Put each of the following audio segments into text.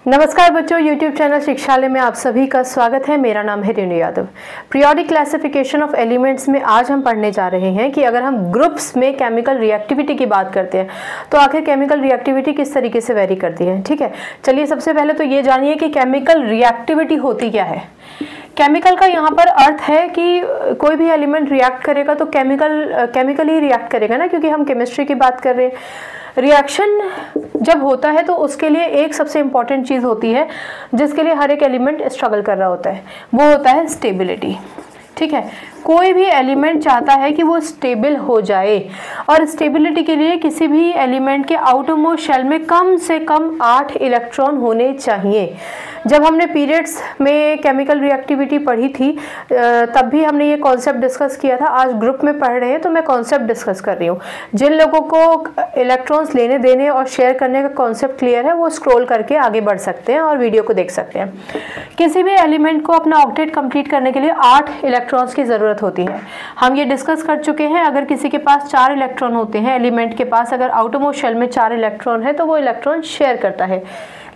नमस्कार बच्चों, YouTube channel शिक्षालय में आप सभी का स्वागत है। मेरा नाम है Renu Yadav. Periodic classification of elements में आज हम पढ़ने जा रहे हैं कि अगर हम ग्रुप्स में केमिकल रिएक्टिविटी की बात करते हैं तो आखिर केमिकल रिएक्टिविटी किस तरीके से वेरी करती है। ठीक है, चलिए सबसे पहले तो ये जानिए कि केमिकल रिएक्टिविटी होती क्या है। केमिकल का यहाँ पर अर्थ है कि कोई भी एलिमेंट रिएक्ट करेगा तो केमिकल ही रिएक्ट करेगा ना, क्योंकि हम केमिस्ट्री की बात कर रहे हैं। रिएक्शन जब होता है तो उसके लिए एक सबसे इम्पॉर्टेंट चीज़ होती है जिसके लिए हर एक एलिमेंट स्ट्रगल कर रहा होता है, वो होता है स्टेबिलिटी। ठीक है, कोई भी एलिमेंट चाहता है कि वो स्टेबल हो जाए, और स्टेबिलिटी के लिए किसी भी एलिमेंट के आउटरमोस्ट शेल में कम से कम 8 इलेक्ट्रॉन होने चाहिए। जब हमने पीरियड्स में केमिकल रिएक्टिविटी पढ़ी थी तब भी हमने ये कॉन्सेप्ट डिस्कस किया था। आज ग्रुप में पढ़ रहे हैं तो मैं कॉन्सेप्ट डिस्कस कर रही हूँ। जिन लोगों को इलेक्ट्रॉन्स लेने देने और शेयर करने का कॉन्सेप्ट क्लियर है वो स्क्रॉल करके आगे बढ़ सकते हैं और वीडियो को देख सकते हैं। किसी भी एलिमेंट को अपना ऑक्टेट कंप्लीट करने के लिए 8 इलेक्ट्रॉन्स की ज़रूरत होती है। हम ये डिस्कस कर चुके हैं। अगर किसी के पास 4 इलेक्ट्रॉन होते हैं, एलिमेंट के पास अगर आउटरमोस्ट शेल में 4 इलेक्ट्रॉन है तो वो इलेक्ट्रॉन शेयर करता है।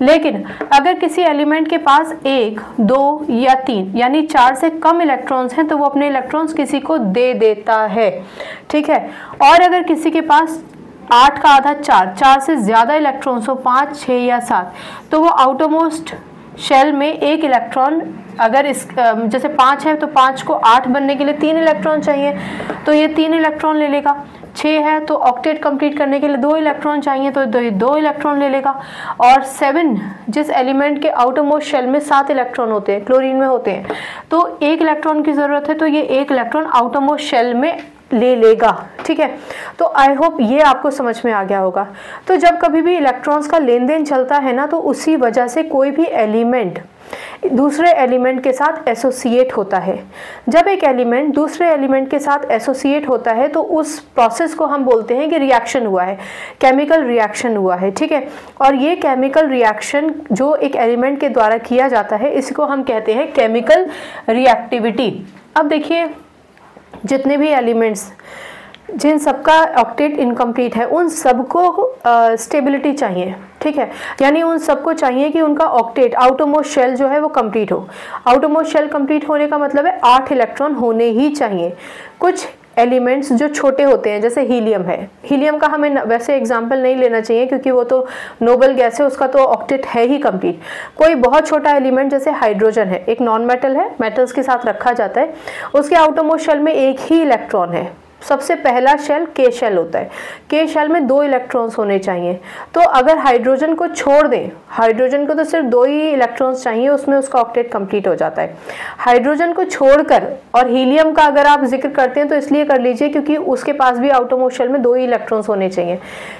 लेकिन अगर किसी एलिमेंट के पास 1, 2 या 3 यानी 4 से कम इलेक्ट्रॉन्स हैं तो वो अपने इलेक्ट्रॉन्स किसी को दे देता है। ठीक है, और अगर किसी के पास 8 का आधा 4 से ज़्यादा इलेक्ट्रॉन्स हो, 5, 6 या 7, तो वो आउटरमोस्ट शेल में 1 इलेक्ट्रॉन, अगर इस जैसे 5 है तो 5 को 8 बनने के लिए 3 इलेक्ट्रॉन चाहिए तो ये 3 इलेक्ट्रॉन ले लेगा। 6 है तो ऑक्टेट कंप्लीट करने के लिए 2 इलेक्ट्रॉन चाहिए तो 2 इलेक्ट्रॉन ले लेगा। और 7, जिस एलिमेंट के आउटरमोस्ट शेल में 7 इलेक्ट्रॉन होते हैं, क्लोरीन में होते हैं, तो 1 इलेक्ट्रॉन की ज़रूरत है तो ये 1 इलेक्ट्रॉन आउटरमोस्ट शेल में ले लेगा। ठीक है, तो आई होप ये आपको समझ में आ गया होगा। तो जब कभी भी इलेक्ट्रॉन्स का लेन देन चलता है ना, तो उसी वजह से कोई भी एलिमेंट दूसरे एलिमेंट के साथ एसोसिएट होता है। जब एक एलिमेंट दूसरे एलिमेंट के साथ एसोसिएट होता है तो उस प्रोसेस को हम बोलते हैं कि रिएक्शन हुआ है, केमिकल रिएक्शन हुआ है। ठीक है, और ये केमिकल रिएक्शन जो एक एलिमेंट के द्वारा किया जाता है इसको हम कहते हैं केमिकल रिएक्टिविटी। अब देखिए, जितने भी एलिमेंट्स जिन सबका ऑक्टेट इनकम्प्लीट है उन सबको स्टेबिलिटी चाहिए। ठीक है, यानी उन सबको चाहिए कि उनका ऑक्टेट आउटरमोस्ट शेल जो है वो कंप्लीट हो। आउटरमोस्ट शेल कंप्लीट होने का मतलब है 8 इलेक्ट्रॉन होने ही चाहिए। कुछ एलिमेंट्स जो छोटे होते हैं जैसे हीलियम है, हीलियम का हमें वैसे एग्जांपल नहीं लेना चाहिए क्योंकि वो तो नोबल गैस है, उसका तो ऑक्टेट है ही कंप्लीट। कोई बहुत छोटा एलिमेंट जैसे हाइड्रोजन है, एक नॉन मेटल है, मेटल्स के साथ रखा जाता है, उसके आउटरमोस्ट शेल में 1 ही इलेक्ट्रॉन है। सबसे पहला शेल के शेल होता है, के शेल में 2 इलेक्ट्रॉन्स होने चाहिए। तो अगर हाइड्रोजन को छोड़ दें, हाइड्रोजन को तो सिर्फ 2 ही इलेक्ट्रॉन्स चाहिए, उसमें उसका ऑक्टेट कंप्लीट हो जाता है। हाइड्रोजन को छोड़कर, और हीलियम का अगर आप जिक्र करते हैं तो इसलिए कर लीजिए क्योंकि उसके पास भी आउटरमोस्ट शेल में 2 ही इलेक्ट्रॉन्स होने चाहिए।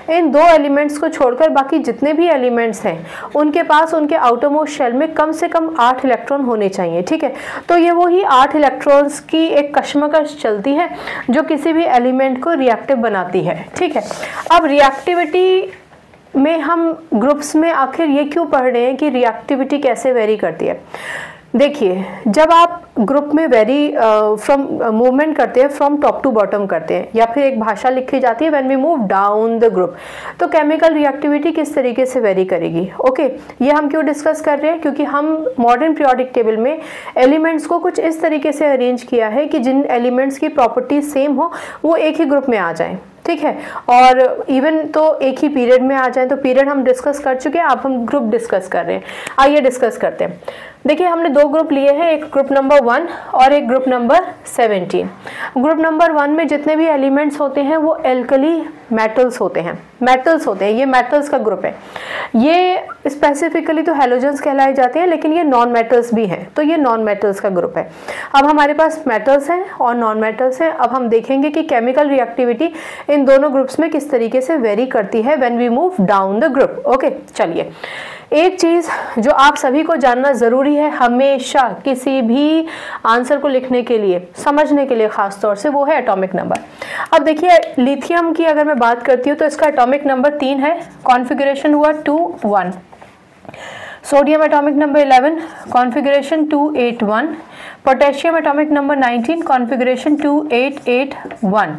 इन 2 एलिमेंट्स को छोड़कर बाकी जितने भी एलिमेंट्स हैं उनके पास उनके आउटरमोस्ट शेल में कम से कम 8 इलेक्ट्रॉन होने चाहिए। ठीक है, तो ये वही 8 इलेक्ट्रॉन्स की एक कशमकश चलती है जो किसी भी एलिमेंट को रिएक्टिव बनाती है। ठीक है, अब रिएक्टिविटी में हम ग्रुप्स में आखिर ये क्यों पढ़ रहे हैं कि रिएक्टिविटी कैसे वेरी करती है। देखिए, जब आप ग्रुप में वेरी फ्रॉम मूवमेंट करते हैं, फ्रॉम टॉप टू बॉटम करते हैं, या फिर एक भाषा लिखी जाती है when we move down the group, तो केमिकल रिएक्टिविटी किस तरीके से वेरी करेगी। ओके, ये हम क्यों डिस्कस कर रहे हैं, क्योंकि हम मॉडर्न पीरियोडिक टेबल में एलिमेंट्स को कुछ इस तरीके से अरेंज किया है कि जिन एलिमेंट्स की प्रॉपर्टीज सेम हो वो एक ही ग्रुप में आ जाए। ठीक है, और इवन तो एक ही पीरियड में आ जाए। तो पीरियड हम डिस्कस कर चुके हैं, अब हम ग्रुप डिस्कस कर रहे हैं। आइए डिस्कस करते हैं। देखिए, हमने 2 ग्रुप लिए हैं, एक ग्रुप नंबर 1 और एक ग्रुप नंबर 17। ग्रुप नंबर 1 में जितने भी एलिमेंट्स होते हैं वो एल्कली मेटल्स होते हैं, ये मेटल्स का ग्रुप है। ये स्पेसिफिकली तो हैलोजेंस कहलाए जाते हैं, लेकिन ये नॉन मेटल्स भी हैं, तो ये नॉन मेटल्स का ग्रुप है। अब हमारे पास मेटल्स हैं और नॉन मेटल्स हैं। अब हम देखेंगे कि केमिकल रिएक्टिविटी इन दोनों ग्रुप्स में किस तरीके से वेरी करती है when we move down the group. Okay, चलिए, एक चीज़ जो आप सभी को जानना ज़रूरी है हमेशा किसी भी आंसर को लिखने के लिए, समझने के लिए ख़ास तौर से, वो है एटॉमिक नंबर। अब देखिए, लिथियम की अगर मैं बात करती हूँ तो इसका एटॉमिक नंबर 3 है, कॉन्फ़िगरेशन हुआ 2, 1। Sodium atomic number 11 configuration 281, potassium atomic number 19 configuration 2881,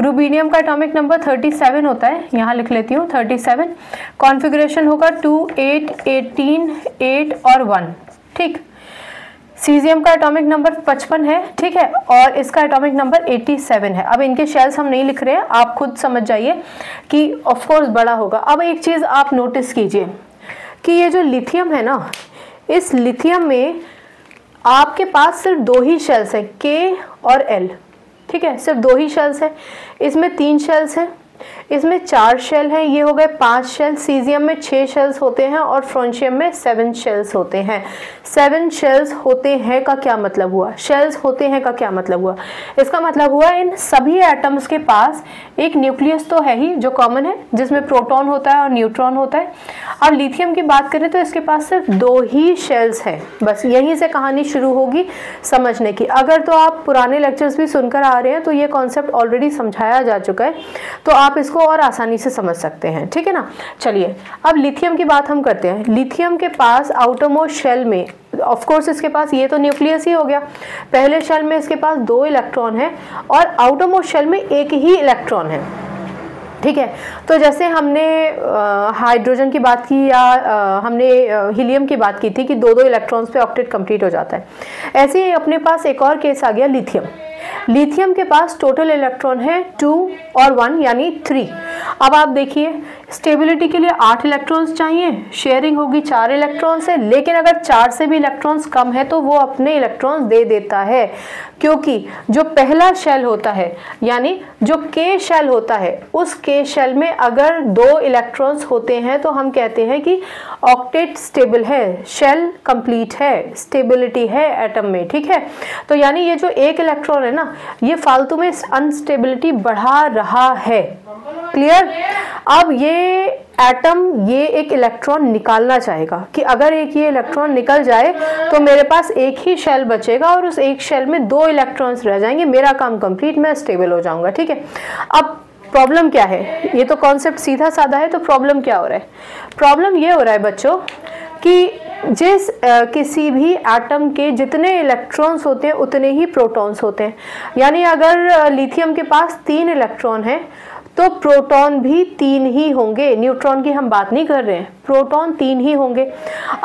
रूबीनियम का एटॉमिक नंबर 37 होता है, यहाँ लिख लेती हूँ 37, कॉन्फ़िगरेशन होगा 2, 8, 18, 8 और 1, ठीक। सीजियम का एटॉमिक नंबर 55 है, ठीक है, और इसका एटॉमिक नंबर 87 है। अब इनके शेल्स हम नहीं लिख रहे हैं, आप खुद समझ जाइए कि ऑफ कोर्स बड़ा होगा। अब एक चीज़ आप नोटिस कीजिए कि ये जो लिथियम है ना, इस लिथियम में आपके पास सिर्फ 2 ही शेल्स हैं, के और एल, ठीक है, सिर्फ 2 ही शेल्स हैं। इसमें 3 शेल्स हैं, इसमें 4 शेल हैं, ये हो गए 5 शेल। सीजियम में 6 शेल्स होते हैं और फ्रोंशियम में 7 शेल्स होते हैं। 7 शेल्स होते हैं का क्या मतलब हुआ? शेल्स होते हैं का क्या मतलब हुआ? इसका मतलब हुआ इन सभी एटम्स के पास एक न्यूक्लियस तो है ही जो कॉमन है, जिसमें प्रोटॉन होता है और न्यूट्रॉन होता है। और लिथियम की बात करें तो इसके पास सिर्फ 2 ही शेल्स हैं। बस यहीं से कहानी शुरू होगी समझने की। अगर तो आप पुराने लेक्चर्स भी सुनकर आ रहे हैं तो ये कॉन्सेप्ट ऑलरेडी समझाया जा चुका है, तो आप इसको और आसानी से समझ सकते हैं, ठीक है ना। चलिए अब लिथियम की बात हम करते हैं। लिथियम के पास आउटरमोस्ट शेल में ऑफ कोर्स इसके पास ये तो न्यूक्लियस ही हो गया, पहले शेल में इसके पास 2 इलेक्ट्रॉन है और आउटरमोस्ट शेल में 1 ही इलेक्ट्रॉन है, ठीक है। तो जैसे हमने हाइड्रोजन की बात की या हमने हीलियम की बात की थी कि 2-2 इलेक्ट्रॉन्स पे ऑक्टेट कंप्लीट हो जाता है, ऐसे ही अपने पास एक और केस आ गया लिथियम। लिथियम के पास टोटल इलेक्ट्रॉन है 2 और 1 यानी 3। अब आप देखिए स्टेबिलिटी के लिए 8 इलेक्ट्रॉन्स चाहिए, शेयरिंग होगी 4 इलेक्ट्रॉन से, लेकिन अगर 4 से भी इलेक्ट्रॉन्स कम है तो वो अपने इलेक्ट्रॉन्स दे देता है, क्योंकि जो पहला शेल होता है यानी जो के शेल होता है, उस के शेल में अगर 2 इलेक्ट्रॉन्स होते हैं तो हम कहते हैं कि ऑक्टेट स्टेबल है, शेल कंप्लीट है, स्टेबिलिटी है एटम में, ठीक है। तो यानी ये जो 1 इलेक्ट्रॉन है ना, ये फालतू में अनस्टेबिलिटी बढ़ा रहा है। क्लियर? अब ये एटम ये एक इलेक्ट्रॉन निकालना चाहेगा कि अगर एक ये इलेक्ट्रॉन निकल जाए तो मेरे पास एक ही शेल बचेगा और उस एक शेल में 2 इलेक्ट्रॉन्स रह जाएंगे, मेरा काम कंप्लीट, मैं स्टेबल हो जाऊंगा, ठीक है। अब प्रॉब्लम क्या है? ये तो कॉन्सेप्ट सीधा साधा है, तो प्रॉब्लम क्या हो रहा है? प्रॉब्लम ये हो रहा है बच्चों कि जिस किसी भी एटम के जितने इलेक्ट्रॉन्स होते हैं उतने ही प्रोटॉन्स होते हैं। यानी अगर लिथियम के पास 3 इलेक्ट्रॉन हैं तो प्रोटॉन भी 3 ही होंगे, न्यूट्रॉन की हम बात नहीं कर रहे हैं, प्रोटॉन 3 ही होंगे।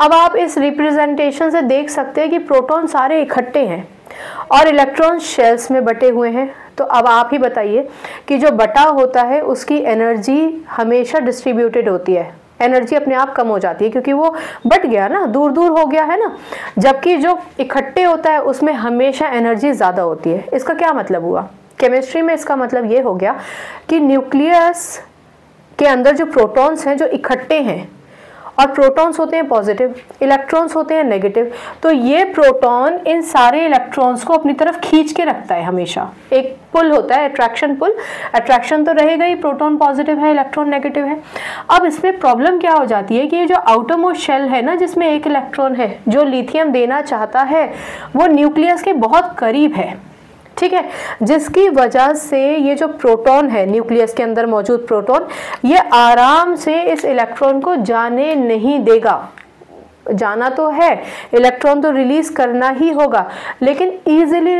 अब आप इस रिप्रेजेंटेशन से देख सकते हैं कि प्रोटॉन सारे इकट्ठे हैं और इलेक्ट्रॉन शेल्स में बटे हुए हैं। तो अब आप ही बताइए कि जो बटा होता है उसकी एनर्जी हमेशा डिस्ट्रीब्यूटेड होती है, एनर्जी अपने आप कम हो जाती है क्योंकि वो बट गया ना, दूर दूर हो गया है ना, जबकि जो इकट्ठे होता है उसमें हमेशा एनर्जी ज़्यादा होती है। इसका क्या मतलब हुआ? केमिस्ट्री में इसका मतलब ये हो गया कि न्यूक्लियस के अंदर जो प्रोटॉन्स हैं जो इकट्ठे हैं, और प्रोटॉन्स होते हैं पॉजिटिव, इलेक्ट्रॉन्स होते हैं नेगेटिव, तो ये प्रोटॉन इन सारे इलेक्ट्रॉन्स को अपनी तरफ खींच के रखता है हमेशा। एक पुल होता है, अट्रैक्शन पुल, अट्रैक्शन तो रहेगा ही, प्रोटॉन पॉजिटिव है इलेक्ट्रॉन नेगेटिव है। अब इसमें प्रॉब्लम क्या हो जाती है कि ये जो आउटर मोस्ट शेल है ना, जिसमें 1 इलेक्ट्रॉन है, जो लिथियम देना चाहता है वो न्यूक्लियस के बहुत करीब है, ठीक है, जिसकी वजह से ये जो प्रोटॉन है न्यूक्लियस के अंदर मौजूद प्रोटॉन, ये आराम से इस इलेक्ट्रॉन को जाने नहीं देगा। जाना तो है, इलेक्ट्रॉन तो रिलीज करना ही होगा, लेकिन इजीली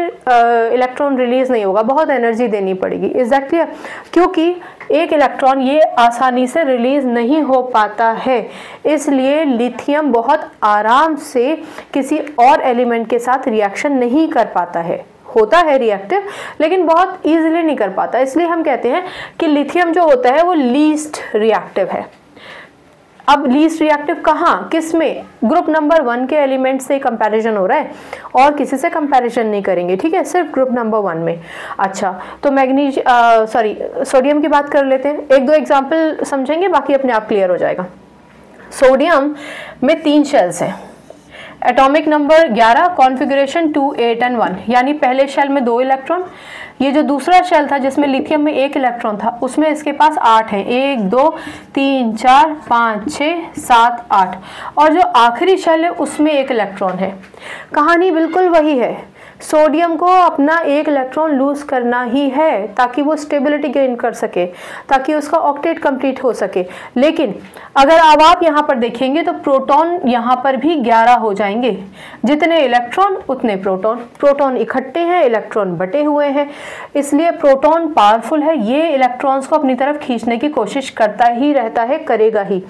इलेक्ट्रॉन रिलीज नहीं होगा, बहुत एनर्जी देनी पड़ेगी। Is that clear? क्योंकि एक इलेक्ट्रॉन ये आसानी से रिलीज नहीं हो पाता है, इसलिए लिथियम बहुत आराम से किसी और एलिमेंट के साथ रिएक्शन नहीं कर पाता है। होता है रिएक्टिव, लेकिन बहुत इजीली नहीं कर पाता। इसलिए हम कहते हैं कि लिथियम जो होता है वो लीस्ट रिएक्टिव है। अब लीस्ट रिएक्टिव कहाँ, किस में? ग्रुप नंबर 1 के एलिमेंट से कंपैरिजन हो रहा है और किसी से कंपैरिजन नहीं करेंगे, ठीक है, सिर्फ ग्रुप नंबर 1 में। अच्छा, तो सोडियम की बात कर लेते हैं, 1-2 एग्जाम्पल समझेंगे, बाकी अपने आप क्लियर हो जाएगा। सोडियम में 3 शेल्स हैं, एटॉमिक नंबर 11, कॉन्फ़िगरेशन 2, 8 और 1, यानी पहले शेल में 2 इलेक्ट्रॉन, ये जो दूसरा शेल था जिसमें लिथियम में 1 इलेक्ट्रॉन था उसमें इसके पास 8 हैं, 1 2 3 4 5 6 7 8, और जो आखिरी शेल है उसमें 1 इलेक्ट्रॉन है। कहानी बिल्कुल वही है, सोडियम को अपना एक इलेक्ट्रॉन लूज करना ही है ताकि वो स्टेबिलिटी गेन कर सके, ताकि उसका ऑक्टेट कंप्लीट हो सके। लेकिन अगर अब आप यहाँ पर देखेंगे तो प्रोटॉन यहाँ पर भी 11 हो जाएंगे, जितने इलेक्ट्रॉन उतने प्रोटॉन। प्रोटॉन इकट्ठे हैं, इलेक्ट्रॉन बटे हुए हैं, इसलिए प्रोटॉन पावरफुल है, ये इलेक्ट्रॉन्स को अपनी तरफ खींचने की कोशिश करता ही रहता है, करेगा ही।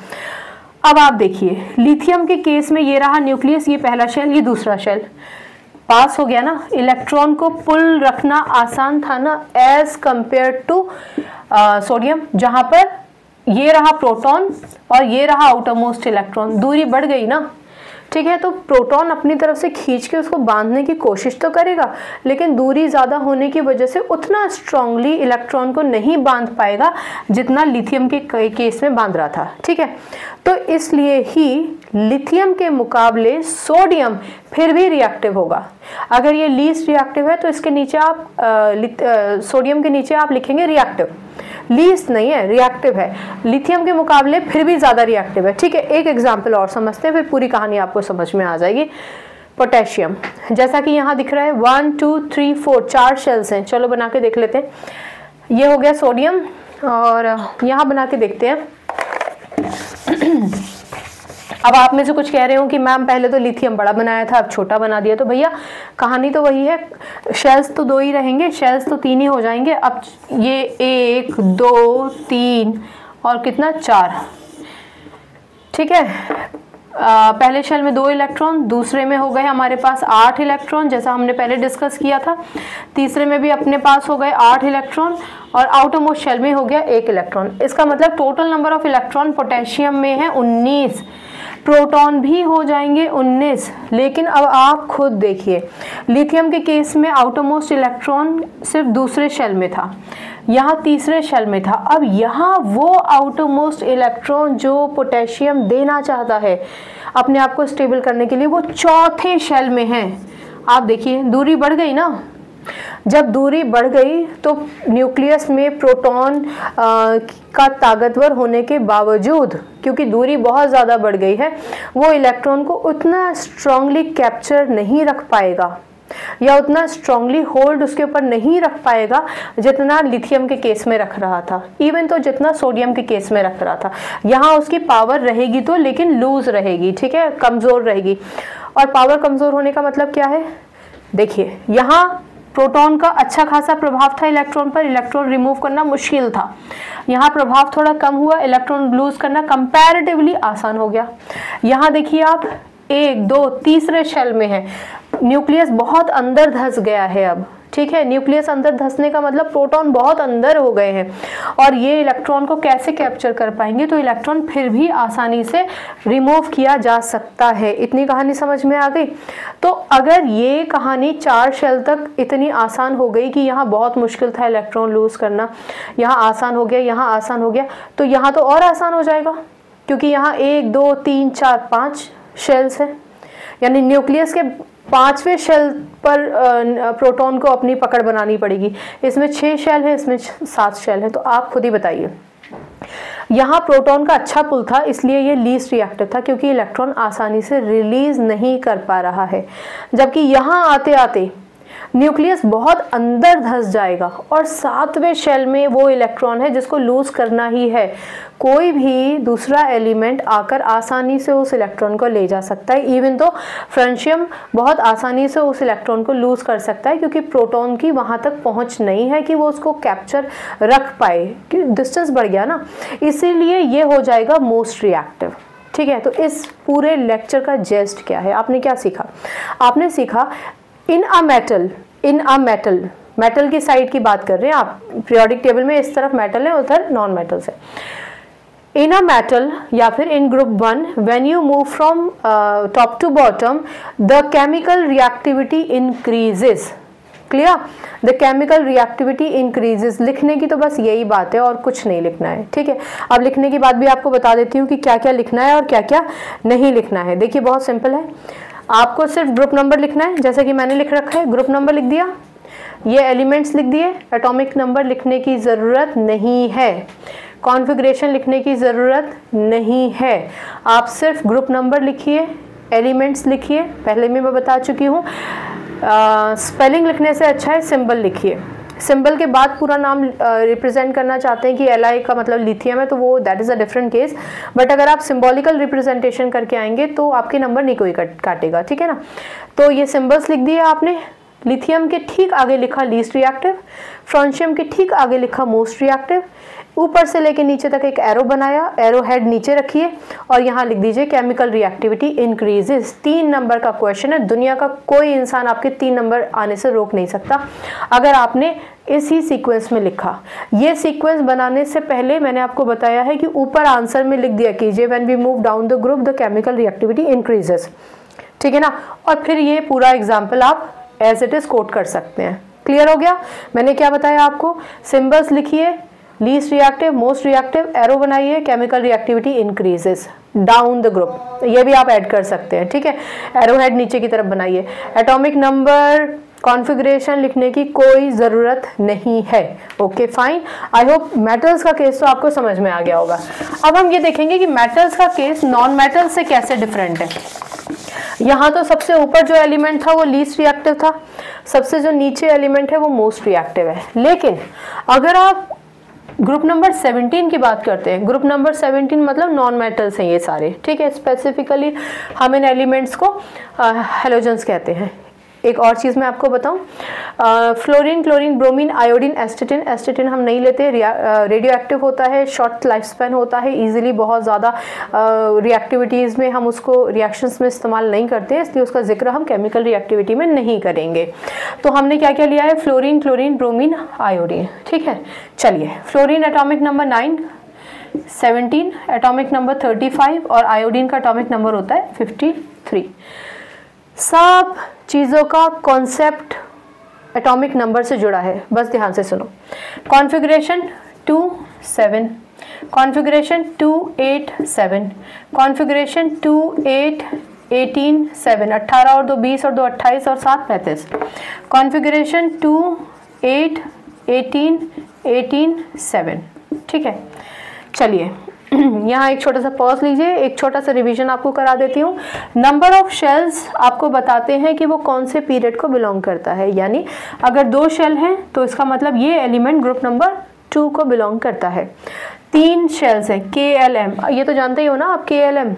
अब आप देखिए लिथियम के केस में ये रहा न्यूक्लियस, ये पहला शेल, ये दूसरा शेल, पास हो गया ना। इलेक्ट्रॉन को पुल रखना आसान था ना एज कंपेयर टू सोडियम, जहां पर ये रहा प्रोटॉन और ये रहा आउटर मोस्ट इलेक्ट्रॉन, दूरी बढ़ गई ना, ठीक है। तो प्रोटॉन अपनी तरफ से खींच के उसको बांधने की कोशिश तो करेगा, लेकिन दूरी ज़्यादा होने की वजह से उतना स्ट्रांगली इलेक्ट्रॉन को नहीं बांध पाएगा जितना लिथियम के केस में बांध रहा था, ठीक है। तो इसलिए ही लिथियम के मुकाबले सोडियम फिर भी रिएक्टिव होगा। अगर ये लीस्ट रिएक्टिव है तो इसके नीचे आप सोडियम के नीचे आप लिखेंगे रिएक्टिव, लीस्ट नहीं है, रिएक्टिव है। लिथियम के मुकाबले फिर भी ज़्यादा रिएक्टिव है, ठीक है। एक एग्जाम्पल और समझते हैं, फिर पूरी कहानी आपको समझ में आ जाएगी। पोटेशियम, जैसा कि यहाँ दिख रहा है 1 2 3 4 4 शेल्स हैं, चलो बना के देख लेते हैं। ये हो गया सोडियम और यहाँ बना के देखते हैं। अब आप में से कुछ कह रहे हो कि मैम पहले तो लिथियम बड़ा बनाया था, अब छोटा बना दिया, तो भैया कहानी तो वही है, शेल्स तो 2 ही रहेंगे, शेल्स तो 3 ही हो जाएंगे। अब ये 1 2 3 और कितना 4, ठीक है। पहले शेल में 2 इलेक्ट्रॉन, दूसरे में हो गए हमारे पास 8 इलेक्ट्रॉन, जैसा हमने पहले डिस्कस किया था। तीसरे में भी अपने पास हो गए 8 इलेक्ट्रॉन और आउटर मोस्ट शेल में हो गया 1 इलेक्ट्रॉन। इसका मतलब total number of electron potassium में है 19, प्रोटॉन भी हो जाएंगे 19। लेकिन अब आप खुद देखिए, लिथियम के केस में आउटर मोस्ट इलेक्ट्रॉन सिर्फ दूसरे शेल में था, यहाँ तीसरे शेल में था। अब यहाँ वो आउटर मोस्ट इलेक्ट्रॉन जो पोटेशियम देना चाहता है अपने आप को स्टेबल करने के लिए, वो चौथे शेल में है। आप देखिए दूरी बढ़ गई ना, जब दूरी बढ़ गई तो न्यूक्लियस में प्रोटॉन का ताकतवर होने के बावजूद, क्योंकि दूरी बहुत ज़्यादा बढ़ गई है, वो इलेक्ट्रॉन को उतना स्ट्रांगली कैप्चर नहीं रख पाएगा या उतना स्ट्रांगली होल्ड उसके ऊपर नहीं रख पाएगा जितना लिथियम के केस में रख रहा था, इवन तो जितना सोडियम के केस में रख रहा था। यहाँ उसकी पावर रहेगी तो, लेकिन लूज रहेगी, ठीक है, कमज़ोर रहेगी। और पावर कमज़ोर होने का मतलब क्या है, देखिए यहाँ प्रोटॉन का अच्छा खासा प्रभाव था इलेक्ट्रॉन पर, इलेक्ट्रॉन रिमूव करना मुश्किल था। यहाँ प्रभाव थोड़ा कम हुआ, इलेक्ट्रॉन लूज करना कंपैरेटिवली आसान हो गया। यहाँ देखिए आप 1 2 तीसरे शेल में है, न्यूक्लियस बहुत अंदर धंस गया है अब, ठीक है। न्यूक्लियस अंदर धंसने का मतलब प्रोटॉन बहुत अंदर हो गए हैं और ये इलेक्ट्रॉन को कैसे कैप्चर कर पाएंगे, तो इलेक्ट्रॉन फिर भी आसानी से रिमूव किया जा सकता है। इतनी कहानी समझ में आ गई। तो अगर ये कहानी 4 शेल तक इतनी आसान हो गई कि यहाँ बहुत मुश्किल था इलेक्ट्रॉन लूज करना, यहाँ आसान हो गया, यहाँ आसान हो गया, तो यहाँ तो और आसान हो जाएगा, क्योंकि यहाँ 1 2 3 4 5 शेल्स हैं, यानी न्यूक्लियस के 5वें शेल पर प्रोटॉन को अपनी पकड़ बनानी पड़ेगी। इसमें 6 शेल है, इसमें 7 शेल है, तो आप खुद ही बताइए। यहाँ प्रोटॉन का अच्छा पुल था, इसलिए ये लीस्ट रिएक्टिव था, क्योंकि इलेक्ट्रॉन आसानी से रिलीज नहीं कर पा रहा है। जबकि यहाँ आते आते न्यूक्लियस बहुत अंदर धंस जाएगा और 7वें शेल में वो इलेक्ट्रॉन है जिसको लूज करना ही है। कोई भी दूसरा एलिमेंट आकर आसानी से उस इलेक्ट्रॉन को ले जा सकता है, इवन तो फ्रेंशियम बहुत आसानी से उस इलेक्ट्रॉन को लूज कर सकता है, क्योंकि प्रोटॉन की वहाँ तक पहुँच नहीं है कि वो उसको कैप्चर रख पाए, क्योंकि डिस्टेंस बढ़ गया ना, इसीलिए ये हो जाएगा मोस्ट रिएक्टिव, ठीक है। तो इस पूरे लेक्चर का जेस्ट क्या है, आपने क्या सीखा? आपने सीखा इन अ मेटल, मेटल की साइड की बात कर रहे हैं आप, पीरियोडिक टेबल में इस तरफ मेटल है, उधर नॉन मेटल्स है। इन अ मेटल या फिर in group 1, when you move from top to bottom, the chemical reactivity increases. Clear? The chemical reactivity increases. लिखने की तो बस यही बात है और कुछ नहीं लिखना है, ठीक है। अब लिखने की बात भी आपको बता देती हूँ कि क्या क्या लिखना है और क्या क्या नहीं लिखना है। देखिए बहुत सिंपल है, आपको सिर्फ ग्रुप नंबर लिखना है, जैसे कि मैंने लिख रखा है, ग्रुप नंबर लिख दिया, ये एलिमेंट्स लिख दिए, एटॉमिक नंबर लिखने की ज़रूरत नहीं है, कॉन्फ़िगरेशन लिखने की ज़रूरत नहीं है। आप सिर्फ ग्रुप नंबर लिखिए, एलिमेंट्स लिखिए, पहले मैं बता चुकी हूँ। स्पेलिंग लिखने से अच्छा है सिंबल लिखिए। सिंबल के बाद पूरा नाम रिप्रेजेंट करना चाहते हैं कि Li का मतलब लिथियम है, तो वो that is a different case. But अगर आप सिंबॉलिकल रिप्रेजेंटेशन करके आएंगे तो आपके नंबर नहीं कोई काटेगा, ठीक है ना। तो ये सिंबल्स लिख दिए आपने। लिथियम के ठीक आगे लिखा लीस्ट रिएक्टिव, फ्रांशियम के ठीक आगे लिखा मोस्ट रिएक्टिव, ऊपर से लेके नीचे तक एक एरो बनाया, एरो हेड नीचे रखिए और यहाँ लिख दीजिए केमिकल रिएक्टिविटी इंक्रीजेस। 3 नंबर का क्वेश्चन है, दुनिया का कोई इंसान आपके 3 नंबर आने से रोक नहीं सकता अगर आपने इसी सीक्वेंस में लिखा। ये सीक्वेंस बनाने से पहले मैंने आपको बताया है कि ऊपर आंसर में लिख दिया कीजिए when we move down the group the chemical reactivity increases, ठीक है ना। और फिर ये पूरा एग्जाम्पल आप एज इट इज कोट कर सकते हैं। क्लियर हो गया? मैंने क्या बताया आपको, सिंबल्स लिखिए, least reactive, most reactive, arrow बनाइए, chemical reactivity increases down the group, ये भी आप ऐड कर सकते हैं, ठीक है। एरो हेड नीचे की तरफ बनाइए। एटॉमिक नंबर कॉन्फ़िगरेशन लिखने की कोई ज़रूरत नहीं है। Okay fine. I hope metals का केस तो आपको समझ में आ गया होगा। अब हम ये देखेंगे कि मेटल्स का केस नॉन मेटल से कैसे डिफरेंट है। यहाँ तो सबसे ऊपर जो एलिमेंट था वो लीस्ट रिएक्टिव था, सबसे जो नीचे एलिमेंट है वो मोस्ट रिएक्टिव है। लेकिन अगर आप ग्रुप नंबर 17 की बात करते हैं, ग्रुप नंबर 17 मतलब नॉन मेटल्स हैं ये सारे, ठीक है। स्पेसिफिकली हम इन एलिमेंट्स को हैलोजेंस कहते हैं। एक और चीज़ मैं आपको बताऊं, फ्लोरीन, क्लोरीन, ब्रोमीन, आयोडीन, एस्टेटिन। एस्टेटिन हम नहीं लेते, रेडियो एक्टिव होता है, शॉर्ट लाइफ स्पैन होता है, इजीली बहुत ज़्यादा रिएक्टिविटीज़ में हम उसको रिएक्शंस में इस्तेमाल नहीं करते हैं, इसलिए उसका जिक्र हम केमिकल रिएक्टिविटी में नहीं करेंगे। तो हमने क्या क्या लिया है, फ्लोरीन, क्लोरीन, ब्रोमीन, आयोडीन, ठीक है। चलिए, fluorine atomic number 9, 17 atomic number 35 और आयोडीन का एटॉमिक नंबर होता है 53। सब चीज़ों का कॉन्सेप्ट एटॉमिक नंबर से जुड़ा है, बस ध्यान से सुनो। कॉन्फ़िगरेशन 2 7, कॉन्फ़िगरेशन 2 8 7, कॉन्फ़िगरेशन 2 8 18 7, 18 और 2 20 और 2 28 और 7 35, कॉन्फ़िगरेशन 2 8 18 18 7, ठीक है। चलिए यहाँ एक छोटा सा पॉज लीजिए, एक छोटा सा रिवीजन आपको करा देती हूँ। नंबर ऑफ शेल्स आपको बताते हैं कि वो कौन से पीरियड को बिलोंग करता है, यानी अगर 2 शेल हैं तो इसका मतलब ये एलिमेंट ग्रुप नंबर 2 को बिलोंग करता है। 3 शेल्स हैं, KLM, ये तो जानते ही हो ना आप, KLM,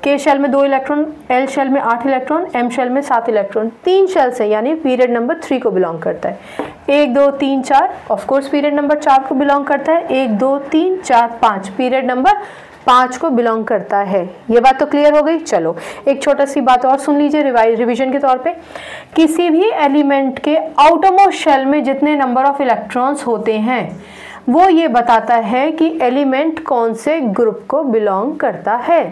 K शेल में 2 इलेक्ट्रॉन, L शेल में 8 इलेक्ट्रॉन, M शेल में 7 इलेक्ट्रॉन। 3 शेल्स हैं यानी पीरियड नंबर 3 को बिलोंग करता है। 1 2 3 4 ऑफ कोर्स पीरियड नंबर 4 को बिलोंग करता है। 1 2 3 4 5 पीरियड नंबर 5 को बिलोंग करता है। ये बात तो क्लियर हो गई। चलो एक छोटा सी बात और सुन लीजिए रिवीजन के तौर पे। किसी भी एलिमेंट के आउटरमोस्ट शेल में जितने नंबर ऑफ इलेक्ट्रॉन्स होते हैं वो ये बताता है कि एलिमेंट कौन से ग्रुप को बिलोंग करता है।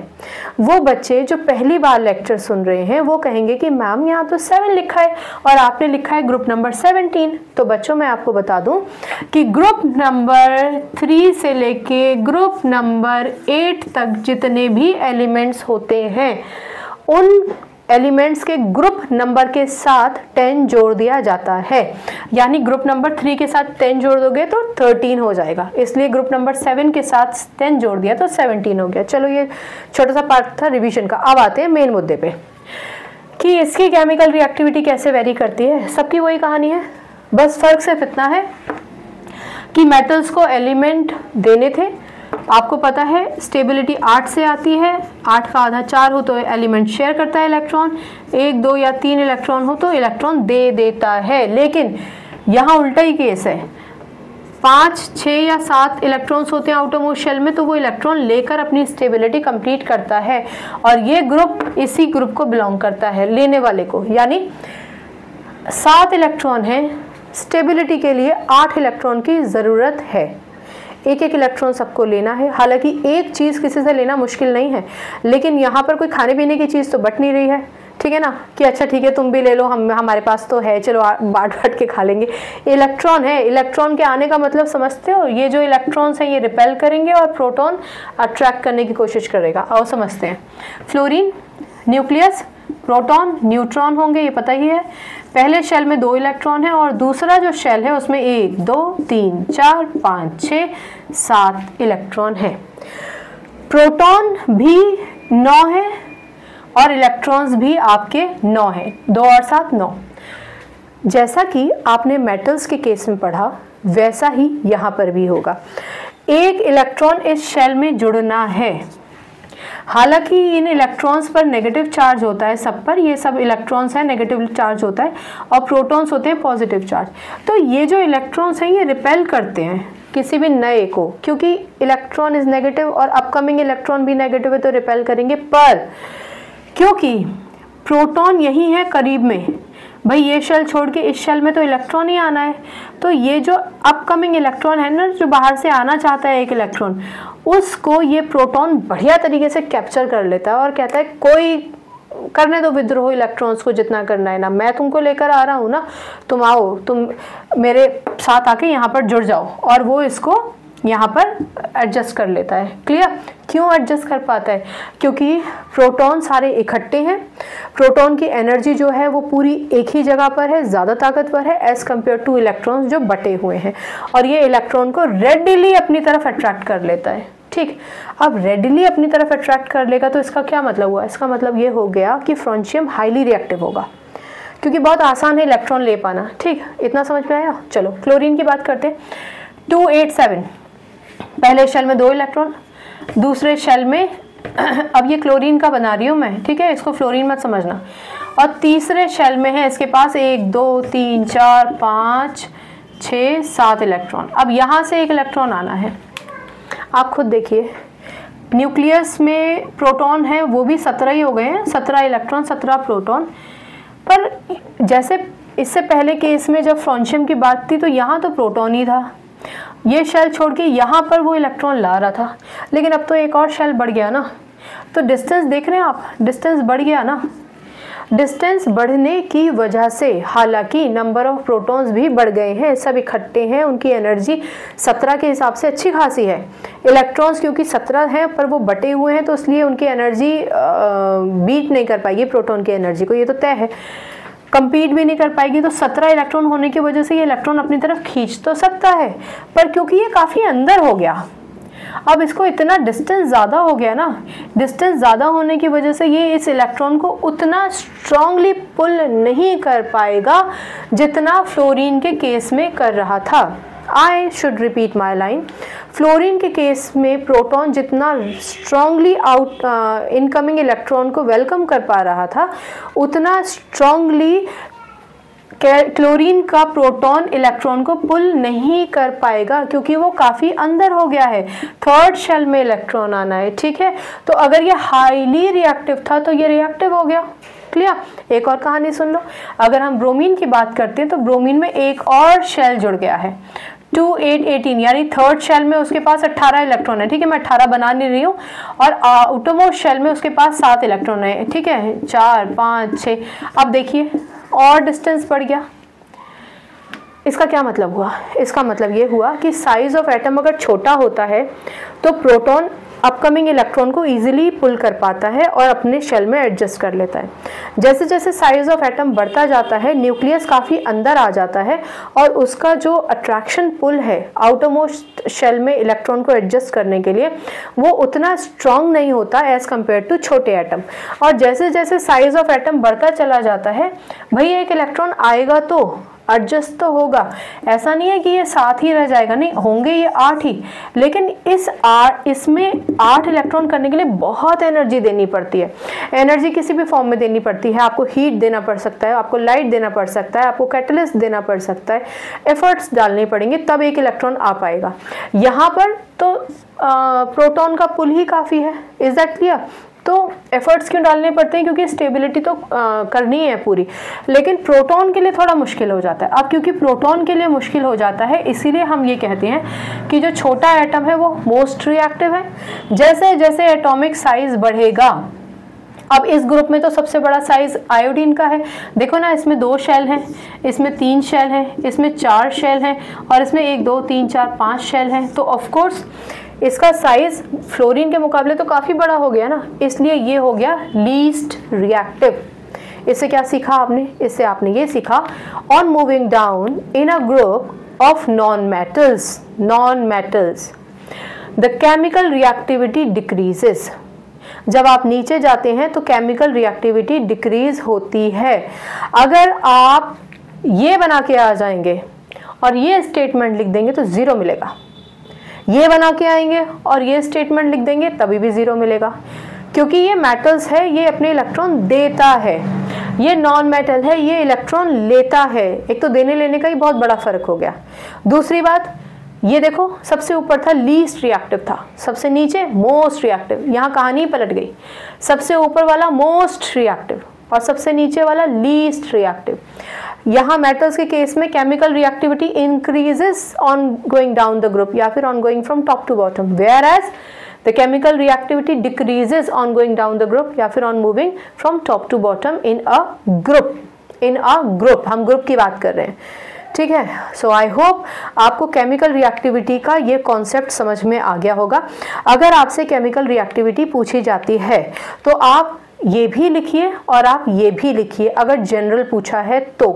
वो बच्चे जो पहली बार लेक्चर सुन रहे हैं वो कहेंगे कि मैम यहाँ तो 7 लिखा है और आपने लिखा है ग्रुप नंबर 17। तो बच्चों मैं आपको बता दूं कि ग्रुप नंबर 3 से लेके ग्रुप नंबर 8 तक जितने भी एलिमेंट्स होते हैं उन एलिमेंट्स के ग्रुप नंबर के साथ 10 जोड़ दिया जाता है। यानी ग्रुप नंबर 3 के साथ 10 जोड़ दोगे तो 13 हो जाएगा, इसलिए ग्रुप नंबर 7 के साथ 10 जोड़ दिया तो 17 हो गया। चलो ये छोटा सा पार्ट था रिवीजन का। अब आते हैं मेन मुद्दे पे कि इसकी केमिकल रिएक्टिविटी कैसे वेरी करती है। सबकी वही कहानी है, बस फर्क सिर्फ इतना है कि मेटल्स को एलिमेंट देने थे। आपको पता है स्टेबिलिटी 8 से आती है, 8 का आधा 4 हो तो एलिमेंट शेयर करता है इलेक्ट्रॉन, 1 2 या 3 इलेक्ट्रॉन हो तो इलेक्ट्रॉन दे देता है। लेकिन यहाँ उल्टा ही केस है, 5 6 या 7 इलेक्ट्रॉन्स होते हैं आउटरमोस्ट शेल में तो वो इलेक्ट्रॉन लेकर अपनी स्टेबिलिटी कंप्लीट करता है और ये ग्रुप इसी ग्रुप को बिलोंग करता है लेने वाले को। यानी 7 इलेक्ट्रॉन है, स्टेबिलिटी के लिए 8 इलेक्ट्रॉन की ज़रूरत है। एक एक इलेक्ट्रॉन सबको लेना है। हालांकि एक चीज़ किसी से लेना मुश्किल नहीं है, लेकिन यहाँ पर कोई खाने पीने की चीज़ तो बट नहीं रही है, ठीक है ना, कि अच्छा ठीक है तुम भी ले लो, हमारे पास तो है, चलो बांट बांट के खा लेंगे। इलेक्ट्रॉन है, इलेक्ट्रॉन के आने का मतलब समझते हो, ये जो इलेक्ट्रॉन्स हैं ये रिपेल करेंगे और प्रोटॉन अट्रैक्ट करने की कोशिश करेगा। और समझते हैं, फ्लोरीन न्यूक्लियस, प्रोटॉन न्यूट्रॉन होंगे, ये पता ही है। पहले शेल में 2 इलेक्ट्रॉन है और दूसरा जो शेल है उसमें 1 2 3 4 5 6 7 इलेक्ट्रॉन है। प्रोटॉन भी 9 है और इलेक्ट्रॉन्स भी आपके 9 है, 2 और 7 9। जैसा कि आपने मेटल्स के केस में पढ़ा वैसा ही यहाँ पर भी होगा। एक इलेक्ट्रॉन इस शेल में जुड़ना है, हालांकि इन इलेक्ट्रॉन्स पर नेगेटिव चार्ज होता है, सब पर ये सब इलेक्ट्रॉन्स हैं नेगेटिव चार्ज होता है और प्रोटॉन्स होते हैं पॉजिटिव चार्ज। तो ये जो इलेक्ट्रॉन्स हैं ये रिपेल करते हैं किसी भी नए को, क्योंकि इलेक्ट्रॉन इज नेगेटिव और अपकमिंग इलेक्ट्रॉन भी नेगेटिव है तो रिपेल करेंगे। पर क्योंकि प्रोटॉन यही है करीब में, भाई ये शेल छोड़ के इस शेल में तो इलेक्ट्रॉन ही आना है, तो ये जो अपकमिंग इलेक्ट्रॉन है ना, जो बाहर से आना चाहता है एक इलेक्ट्रॉन, उसको ये प्रोटॉन बढ़िया तरीके से कैप्चर कर लेता है और कहता है कोई करने दो विद्रोह इलेक्ट्रॉन्स को जितना करना है ना, मैं तुमको लेकर आ रहा हूँ ना, तुम आओ, तुम मेरे साथ आके यहाँ पर जुड़ जाओ। और वो इसको यहाँ पर एडजस्ट कर लेता है। क्लियर? क्यों एडजस्ट कर पाता है? क्योंकि प्रोटॉन सारे इकट्ठे हैं, प्रोटॉन की एनर्जी जो है वो पूरी एक ही जगह पर है, ज़्यादा ताकतवर है एज कम्पेयर टू इलेक्ट्रॉन्स जो बटे हुए हैं, और ये इलेक्ट्रॉन को रेडिली अपनी तरफ अट्रैक्ट कर लेता है। ठीक, अब रेडिली अपनी तरफ अट्रैक्ट कर लेगा तो इसका क्या मतलब हुआ? इसका मतलब ये हो गया कि फ्रॉन्शियम हाईली रिएक्टिव होगा, क्योंकि बहुत आसान है इलेक्ट्रॉन ले पाना। ठीक, इतना समझ में आया? चलो क्लोरीन की बात करते हैं। 287, पहले शेल में 2 इलेक्ट्रॉन, दूसरे शेल में अब ये क्लोरीन का बना रही हूँ मैं, ठीक है, इसको फ्लोरीन मत समझना। और तीसरे शेल में है इसके पास 1 2 3 4 5 6 7 इलेक्ट्रॉन। अब यहाँ से एक इलेक्ट्रॉन आना है, आप खुद देखिए, न्यूक्लियस में प्रोटॉन है वो भी 17 ही हो गए हैं, 17 इलेक्ट्रॉन 17 प्रोटॉन। पर जैसे इससे पहले केस में जब फ्रॉन्शियम की बात थी तो यहाँ तो प्रोटॉन ही था, ये शेल छोड़ के यहाँ पर वो इलेक्ट्रॉन ला रहा था, लेकिन अब तो एक और शेल बढ़ गया ना, तो डिस्टेंस देख रहे हैं आप, डिस्टेंस बढ़ गया ना। डिस्टेंस बढ़ने की वजह से हालांकि नंबर ऑफ प्रोटॉन्स भी बढ़ गए हैं, सब इकट्ठे हैं, उनकी एनर्जी 17 के हिसाब से अच्छी खासी है। इलेक्ट्रॉन्स क्योंकि 17 हैं पर वो बटे हुए हैं तो इसलिए उनकी एनर्जी बीट नहीं कर पाएगी प्रोटॉन की एनर्जी को, ये तो तय है, कंपीट भी नहीं कर पाएगी। तो 17 इलेक्ट्रॉन होने की वजह से ये इलेक्ट्रॉन अपनी तरफ खींच तो सकता है, पर क्योंकि ये काफ़ी अंदर हो गया, अब इसको इतना डिस्टेंस ज़्यादा हो गया ना, डिस्टेंस ज़्यादा होने की वजह से ये इस इलेक्ट्रॉन को उतना स्ट्रांगली पुल नहीं कर पाएगा जितना फ्लोरीन के केस में कर रहा था। I should repeat my line, fluorine के केस में प्रोटॉन जितना स्ट्रांगली इनकमिंग इलेक्ट्रॉन को वेलकम कर पा रहा था, उतना स्ट्रांगली क्लोरीन का प्रोटॉन इलेक्ट्रॉन को पुल नहीं कर पाएगा, क्योंकि वो काफ़ी अंदर हो गया है, थर्ड शेल में इलेक्ट्रॉन आना है। ठीक है, तो अगर ये हाईली रिएक्टिव था तो ये रिएक्टिव हो गया। क्लियर? एक और कहानी सुन लो, अगर हम ब्रोमीन की बात करते हैं तो ब्रोमीन में एक और शेल जुड़ गया है, 2 8 18, यानी थर्ड शेल में उसके पास 18 इलेक्ट्रॉन है। ठीक है, मैं 18 बना नहीं रही हूँ, और आउटरमोस्ट शेल में उसके पास 7 इलेक्ट्रॉन है। ठीक है, 4 5 6, अब देखिए और डिस्टेंस बढ़ गया। इसका क्या मतलब हुआ? इसका मतलब ये हुआ कि साइज ऑफ एटम अगर छोटा होता है तो प्रोटॉन अपकमिंग इलेक्ट्रॉन को इजीली पुल कर पाता है और अपने शेल में एडजस्ट कर लेता है। जैसे जैसे साइज ऑफ एटम बढ़ता जाता है, न्यूक्लियस काफ़ी अंदर आ जाता है और उसका जो अट्रैक्शन पुल है आउटरमोस्ट शेल में इलेक्ट्रॉन को एडजस्ट करने के लिए, वो उतना स्ट्रांग नहीं होता एज कम्पेयर टू छोटे एटम। और जैसे जैसे साइज ऑफ एटम बढ़ता चला जाता है, भाई एक इलेक्ट्रॉन आएगा तो एडजस्ट तो होगा, ऐसा नहीं है कि ये 7 ही रह जाएगा, नहीं, होंगे ये 8 ही, लेकिन इसमें 8 इलेक्ट्रॉन करने के लिए बहुत एनर्जी देनी पड़ती है। एनर्जी किसी भी फॉर्म में देनी पड़ती है, आपको हीट देना पड़ सकता है, आपको लाइट देना पड़ सकता है, आपको कैटलिस्ट देना पड़ सकता है, एफर्ट्स डालने पड़ेंगे, तब एक इलेक्ट्रॉन आ पाएगा। यहाँ पर तो प्रोटॉन का पुल ही काफ़ी है। Is that clear? तो एफर्ट्स क्यों डालने पड़ते हैं? क्योंकि स्टेबिलिटी तो करनी है पूरी, लेकिन प्रोटॉन के लिए थोड़ा मुश्किल हो जाता है। अब क्योंकि प्रोटॉन के लिए मुश्किल हो जाता है, इसीलिए हम ये कहते हैं कि जो छोटा एटम है वो मोस्ट रिएक्टिव है। जैसे जैसे एटॉमिक साइज बढ़ेगा, अब इस ग्रुप में तो सबसे बड़ा साइज आयोडीन का है, देखो ना, इसमें 2 शेल हैं, इसमें 3 शेल हैं, इसमें 4 शेल हैं, और इसमें 1 2 3 4 5 शेल हैं। तो ऑफकोर्स इसका साइज फ्लोरीन के मुकाबले तो काफ़ी बड़ा हो गया ना, इसलिए ये हो गया लीस्ट रिएक्टिव। इससे क्या सीखा आपने? इससे आपने ये सीखा, on moving down in a group of non metals the chemical reactivity decreases. जब आप नीचे जाते हैं तो केमिकल रिएक्टिविटी डिक्रीज होती है। अगर आप ये बना के आ जाएंगे और ये स्टेटमेंट लिख देंगे तो 0 मिलेगा। ये बना के आएंगे और ये स्टेटमेंट लिख देंगे तभी भी 0 मिलेगा, क्योंकि ये मेटल्स है, ये अपने इलेक्ट्रॉन देता है, ये नॉन मेटल है, ये इलेक्ट्रॉन लेता है। एक तो देने लेने का ही बहुत बड़ा फर्क हो गया। दूसरी बात, ये देखो सबसे ऊपर था लीस्ट रिएक्टिव था, सबसे नीचे मोस्ट रिएक्टिव। यहाँ कहानी पलट गई, सबसे ऊपर वाला मोस्ट रिएक्टिव और सबसे नीचे वाला लीस्ट रिएक्टिव। यहाँ मेटल्स के केस में chemical reactivity increases on going down the group या फिर on going from top to bottom, whereas the chemical reactivity decreases on going down the group या फिर on moving from top to bottom in a group. In a group, हम group की बात कर रहे हैं, ठीक है। सो आई होप आपको केमिकल रिएक्टिविटी का ये कॉन्सेप्ट समझ में आ गया होगा। अगर आपसे केमिकल रिएक्टिविटी पूछी जाती है तो आप ये भी लिखिए और आप ये भी लिखिए, अगर जनरल पूछा है तो।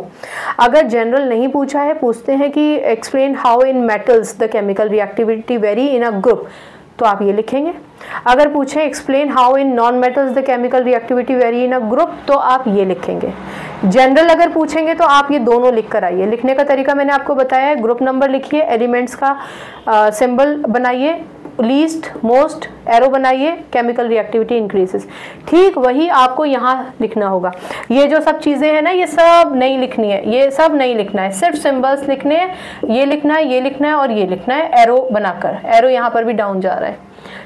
अगर जनरल नहीं पूछा है, पूछते हैं कि explain how in metals the chemical reactivity very in a group, तो आप ये लिखेंगे। अगर पूछें explain how in non metals the chemical reactivity very in a group, तो आप ये लिखेंगे। जनरल अगर पूछेंगे तो आप ये दोनों लिख कर आइए। लिखने का तरीका मैंने आपको बताया है, ग्रुप नंबर लिखिए, एलिमेंट्स का सिंबल बनाइए, लीस्ट मोस्ट एरो बनाइए, केमिकल रिएक्टिविटी इंक्रीजेस। ठीक वही आपको यहाँ लिखना होगा। ये जो सब चीज़ें हैं ना, ये सब नहीं लिखनी है, ये सब नहीं लिखना है, सिर्फ सिंबल्स लिखने हैं। ये लिखना है, ये लिखना है और ये लिखना है एरो बनाकर। एरो यहाँ पर भी डाउन जा रहा है,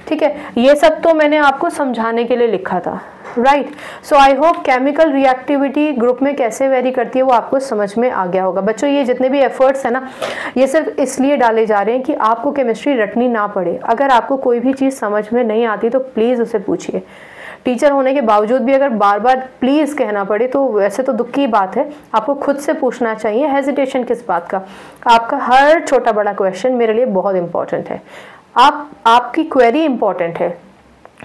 ठीक है। ये सब तो मैंने आपको समझाने के लिए लिखा था, right. So I hope chemical reactivity group में कैसे वेरी करती है वो आपको समझ में आ गया होगा। बच्चों ये जितने भी एफर्ट्स है ना, ये सिर्फ इसलिए डाले जा रहे हैं कि आपको केमिस्ट्री रटनी ना पड़े। अगर आपको कोई भी चीज़ समझ में नहीं आती तो प्लीज़ उसे पूछिए। टीचर होने के बावजूद भी अगर बार बार प्लीज़ कहना पड़े तो वैसे तो दुख की बात है। आपको खुद से पूछना चाहिए, हेजिटेशन किस बात का। आपका हर छोटा बड़ा क्वेश्चन मेरे लिए बहुत इंपॉर्टेंट है। आपकी क्वेरी इंपॉर्टेंट है।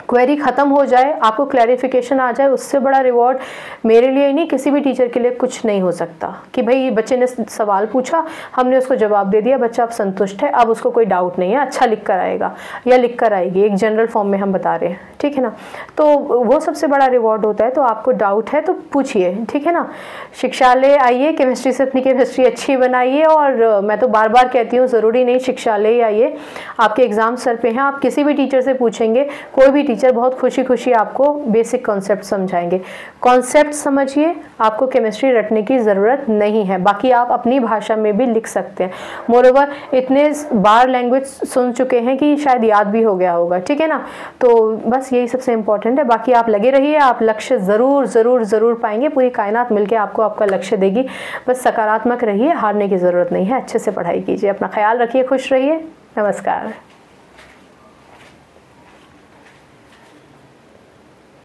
क्वेरी ख़त्म हो जाए, आपको क्लैरिफिकेशन आ जाए, उससे बड़ा रिवॉर्ड मेरे लिए ही नहीं, किसी भी टीचर के लिए कुछ नहीं हो सकता। कि भाई बच्चे ने सवाल पूछा, हमने उसको जवाब दे दिया, बच्चा अब संतुष्ट है, अब उसको कोई डाउट नहीं है, अच्छा लिख कर आएगा या लिख कर आएगी। एक जनरल फॉर्म में हम बता रहे हैं, ठीक है ना। तो वो सबसे बड़ा रिवॉर्ड होता है। तो आपको डाउट है तो पूछिए, ठीक है ना। शिक्षालय आइए, केमिस्ट्री से अपनी केमिस्ट्री अच्छी बनाइए। और मैं तो बार बार कहती हूँ, ज़रूरी नहीं शिक्षालय आइए, आपके एग्ज़ाम सर पे हैं, आप किसी भी टीचर से पूछेंगे, कोई भी टीचर बहुत खुशी खुशी आपको बेसिक कॉन्सेप्ट समझाएंगे। कॉन्सेप्ट समझिए, आपको केमिस्ट्री रटने की ज़रूरत नहीं है। बाकी आप अपनी भाषा में भी लिख सकते हैं। मोरओवर इतने बार लैंग्वेज सुन चुके हैं कि शायद याद भी हो गया होगा, ठीक है ना। तो बस यही सबसे इम्पोर्टेंट है। बाकी आप लगे रहिए, आप लक्ष्य ज़रूर ज़रूर ज़रूर पाएंगे। पूरी कायनात मिलकर आपको आपका लक्ष्य देगी। बस सकारात्मक रहिए, हारने की ज़रूरत नहीं है। अच्छे से पढ़ाई कीजिए, अपना ख्याल रखिए, खुश रहिए। नमस्कार।